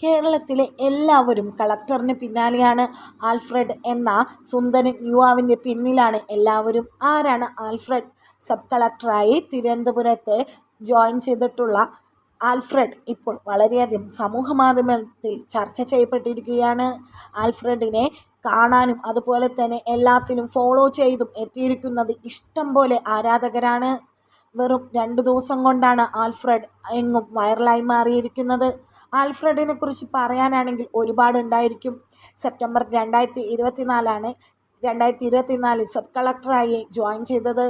കേരളത്തിലെ എല്ലാവരും കളക്ടറിന് പിന്നാലെയാണ്. ആൽഫ്രഡ് എന്ന സുന്ദരൻ യുവാവിൻ്റെ പിന്നിലാണ് എല്ലാവരും. ആരാണ് ആൽഫ്രഡ്? സബ് കളക്ടറായി തിരുവനന്തപുരത്ത് ജോയിൻ ചെയ്തിട്ടുള്ള ആൽഫ്രഡ് ഇപ്പോൾ വളരെയധികം സമൂഹ മാധ്യമത്തിൽ ചർച്ച ചെയ്യപ്പെട്ടിരിക്കുകയാണ്. ആൽഫ്രഡിനെ കാണാനും അതുപോലെ തന്നെ എല്ലാത്തിലും ഫോളോ ചെയ്തും എത്തിയിരിക്കുന്നത് ഇഷ്ടം പോലെ ആരാധകരാണ്. വെറും 2 ദിവസം കൊണ്ടാണ് ആൽഫ്രഡ് എങ്ങും വൈറലായി മാറിയിരിക്കുന്നത്. ആൽഫ്രഡിനെ കുറിച്ച് പറയാനാണെങ്കിൽ ഒരുപാടുണ്ടായിരിക്കും. സെപ്റ്റംബർ 2024 2024 സബ് കളക്ടറായി ജോയിൻ ചെയ്തത്.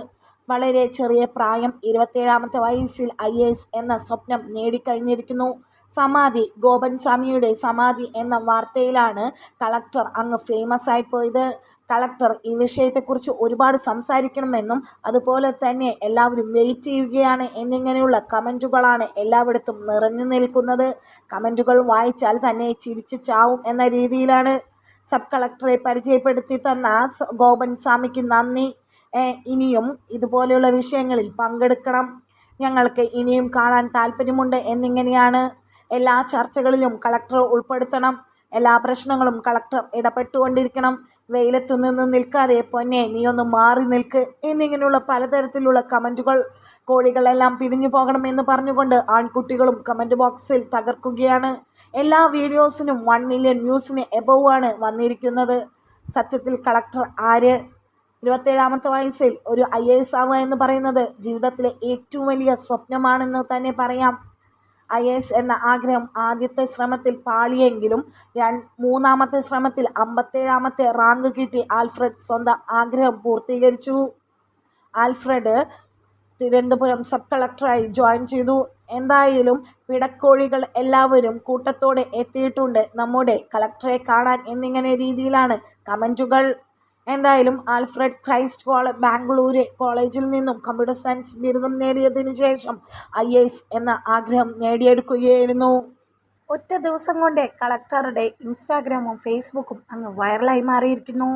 വളരെ ചെറിയ പ്രായം, 27ാമത്തെ വയസ്സിൽ IAS എന്ന സ്വപ്നം നേടിക്കഴിഞ്ഞിരിക്കുന്നു. സമാധി, ഗോപൻ സ്വാമിയുടെ സമാധി എന്ന വാർത്തയിലാണ് കളക്ടർ അങ്ങ് ഫേമസ് ആയിപ്പോയത്. കളക്ടർ ഈ വിഷയത്തെക്കുറിച്ച് ഒരുപാട് സംസാരിക്കണമെന്നും അതുപോലെ തന്നെ എല്ലാവരും വെയിറ്റ് ചെയ്യുകയാണ് എന്നിങ്ങനെയുള്ള കമൻറ്റുകളാണ് എല്ലായിടത്തും നിറഞ്ഞു നിൽക്കുന്നത്. കമൻറ്റുകൾ വായിച്ചാൽ തന്നെ ചിരിച്ച് ചാവും എന്ന രീതിയിലാണ്. സബ് കളക്ടറെ പരിചയപ്പെടുത്തി തന്ന ഗോപൻ സ്വാമിക്ക് നന്ദി. ഇനിയും ഇതുപോലെയുള്ള വിഷയങ്ങളിൽ പങ്കെടുക്കണം, ഞങ്ങൾക്ക് ഇനിയും കാണാൻ താല്പര്യമുണ്ട് എന്നിങ്ങനെയാണ്. എല്ലാ ചർച്ചകളിലും കളക്ടർ ഉൾപ്പെടുത്തണം, എല്ലാ പ്രശ്നങ്ങളും കളക്ടർ ഇടപെട്ടുകൊണ്ടിരിക്കണം, വെയിലത്തു നിന്ന് നിൽക്കാതെ പൊന്നെ നീയൊന്ന് മാറി നിൽക്ക് എന്നിങ്ങനെയുള്ള പലതരത്തിലുള്ള കമൻറ്റുകൾ. കോഴികളെല്ലാം പിരിഞ്ഞു പോകണമെന്ന് പറഞ്ഞുകൊണ്ട് ആൺകുട്ടികളും കമൻറ്റ് ബോക്സിൽ തകർക്കുകയാണ്. എല്ലാ വീഡിയോസിനും 1 മില്യൺ വ്യൂസിന് എബവ് ആണ് വന്നിരിക്കുന്നത്. സത്യത്തിൽ കളക്ടർ ആര്? 27ാമത്തെ വയസ്സിൽ ഒരു IAS ആവുക എന്ന് പറയുന്നത് ജീവിതത്തിലെ ഏറ്റവും വലിയ സ്വപ്നമാണെന്ന് തന്നെ പറയാം. IAS എന്ന ആഗ്രഹം ആദ്യത്തെ ശ്രമത്തിൽ പാളിയെങ്കിലും 3ാമത്തെ ശ്രമത്തിൽ 57ാമത്തെ റാങ്ക് കിട്ടി ആൽഫ്രഡ് സ്വന്തം ആഗ്രഹം പൂർത്തീകരിച്ചു. ആൽഫ്രഡ് തിരുവനന്തപുരം സബ് കളക്ടറായി ജോയിൻ ചെയ്തു. എന്തായാലും പിടക്കോഴികൾ എല്ലാവരും കൂട്ടത്തോടെ എത്തിയിട്ടുണ്ട് നമ്മുടെ കളക്ടറെ കാണാൻ എന്നിങ്ങനെ രീതിയിലാണ് കമൻറ്റുകൾ. എന്തായാലും ആൽഫ്രഡ് ക്രൈസ്റ്റ് ബാംഗ്ലൂർ കോളേജിൽ നിന്നും കമ്പ്യൂട്ടർ സയൻസ് ബിരുദം നേടിയതിനു ശേഷം IAS എന്ന ആഗ്രഹം നേടിയെടുക്കുകയായിരുന്നു. ഒറ്റ ദിവസം കൊണ്ട് കളക്ടറുടെ ഇൻസ്റ്റാഗ്രാമും ഫേസ്ബുക്കും അങ്ങ് വൈറലായി മാറിയിരിക്കുന്നു.